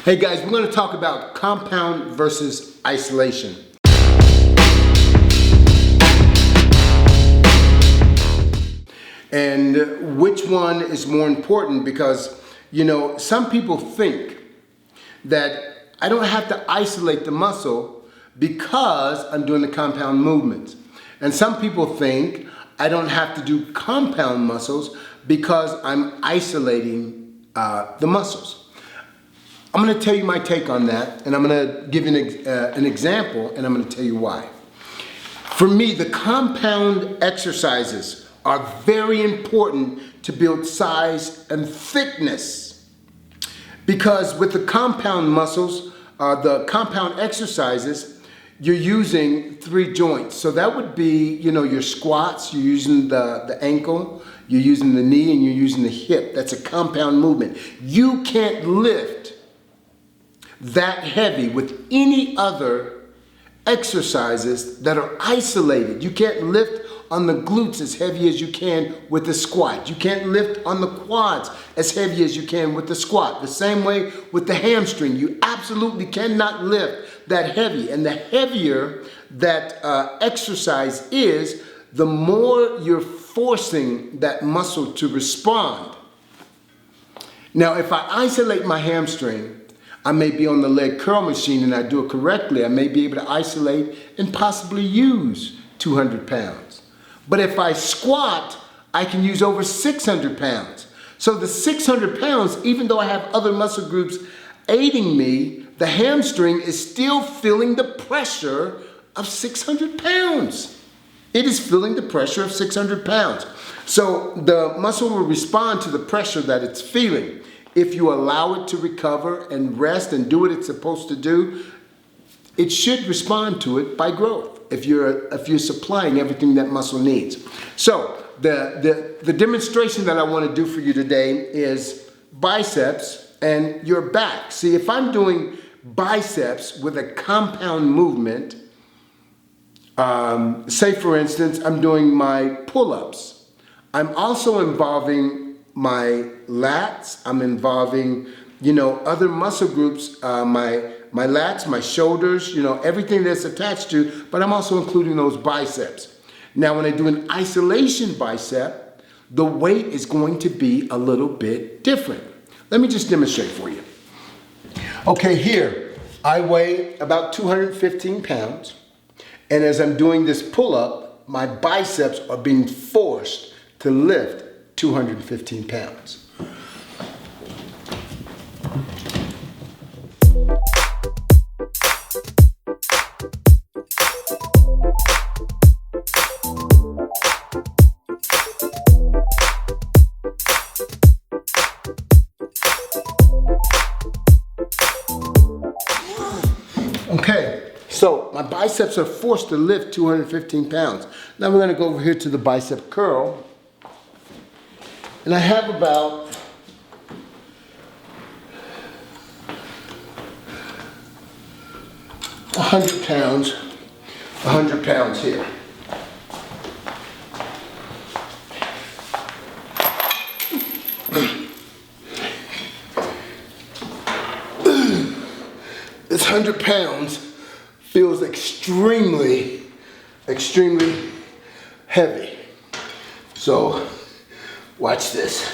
Hey guys, we're going to talk about compound versus isolation. And which one is more important, because, some people think that I don't have to isolate the muscle because I'm doing the compound movements. And some people think I don't have to do compound muscles because I'm isolating the muscles. I'm going to tell you my take on that, and I'm going to give you an example, and I'm going to tell you why. For me, the compound exercises are very important to build size and thickness, because with the compound muscles, the compound exercises, you're using 3 joints. So that would be, your squats, you're using the ankle, you're using the knee, and you're using the hip. That's a compound movement. You can't lift that heavy with any other exercises that are isolated. You can't lift on the glutes as heavy as you can with the squat. You can't lift on the quads as heavy as you can with the squat. The same way with the hamstring. You absolutely cannot lift that heavy. And the heavier that exercise is, the more you're forcing that muscle to respond. Now, if I isolate my hamstring, I may be on the leg curl machine and I do it correctly. I may be able to isolate and possibly use 200 pounds. But if I squat, I can use over 600 pounds. So the 600 pounds, even though I have other muscle groups aiding me, the hamstring is still feeling the pressure of 600 pounds. It is feeling the pressure of 600 pounds. So the muscle will respond to the pressure that it's feeling. If you allow it to recover and rest and do what it's supposed to do, it should respond to it by growth if you're supplying everything that muscle needs. So the demonstration that I want to do for you today is biceps and your back. See, if I'm doing biceps with a compound movement, say for instance, I'm doing my pull-ups. I'm also involving my lats, I'm involving, other muscle groups, my lats, my shoulders, everything that's attached to, but I'm also including those biceps. Now, when I do an isolation bicep, the weight is going to be a little bit different. Let me just demonstrate for you. Okay, here, I weigh about 215 pounds, and as I'm doing this pull-up, my biceps are being forced to lift 215 pounds. Okay, so my biceps are forced to lift 215 pounds. Now we're going to go over here to the bicep curl. And I have about 100 pounds here. This 100 pounds feels extremely heavy. So, watch this.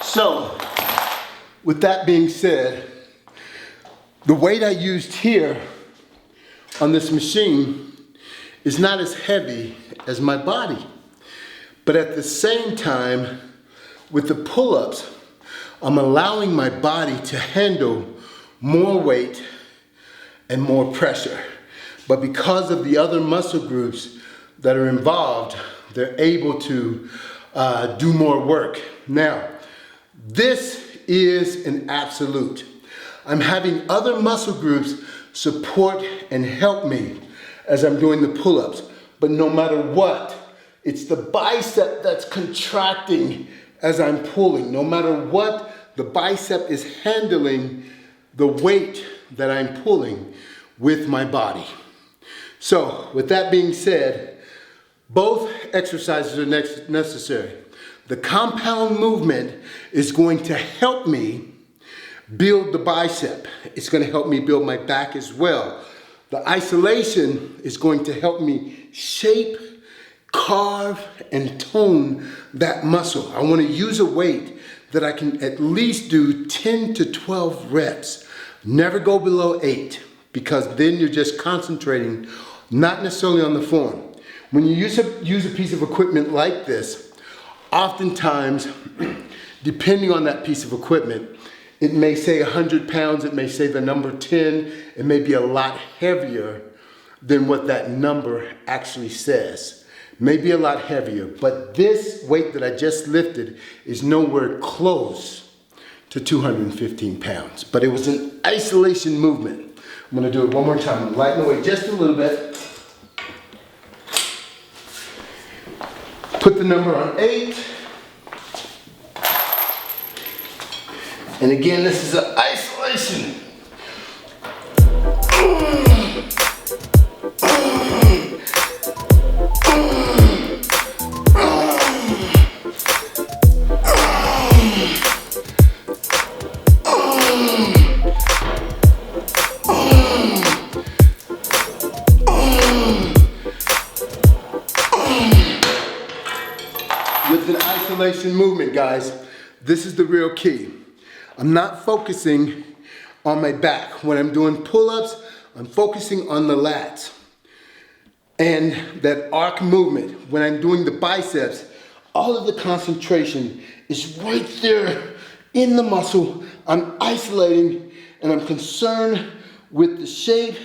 So, with that being said, the weight I used here on this machine is not as heavy as my body. But at the same time, with the pull-ups, I'm allowing my body to handle more weight and more pressure. But because of the other muscle groups that are involved, they're able to do more work. Now, this is an absolute. I'm having other muscle groups support and help me as I'm doing the pull-ups. But no matter what, It's the bicep that's contracting as I'm pulling. No matter what, the bicep is handling the weight that I'm pulling with my body. So, with that being said, both exercises are necessary. The compound movement is going to help me build the bicep. It's going to help me build my back as well. The isolation is going to help me shape, carve, and tone that muscle. I want to use a weight that I can at least do 10 to 12 reps. Never go below 8, because then you're just concentrating not necessarily on the form. When you use a piece of equipment like this, oftentimes, depending on that piece of equipment, it may say 100 pounds, it may say the number 10, it may be a lot heavier than what that number actually says. Maybe a lot heavier, but this weight that I just lifted is nowhere close to 215 pounds. But it was an isolation movement. I'm gonna do it one more time. Lighten the weight just a little bit. Put the number on 8. And again, this is an isolation. With an isolation movement, guys, this is the real key. I'm not focusing on my back. When I'm doing pull-ups, I'm focusing on the lats and that arc movement. When I'm doing the biceps, all of the concentration is right there in the muscle. I'm isolating and I'm concerned with the shape,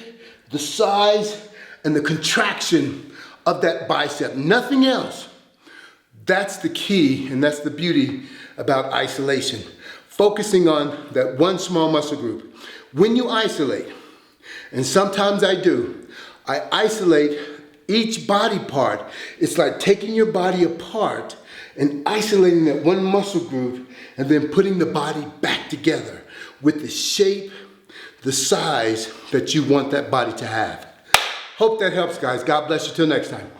the size, and the contraction of that bicep. Nothing else. That's the key, and that's the beauty about isolation. Focusing on that one small muscle group. When you isolate, and sometimes I do, I isolate each body part. It's like taking your body apart and isolating that one muscle group and then putting the body back together with the shape, the size that you want that body to have. Hope that helps, guys. God bless you till next time.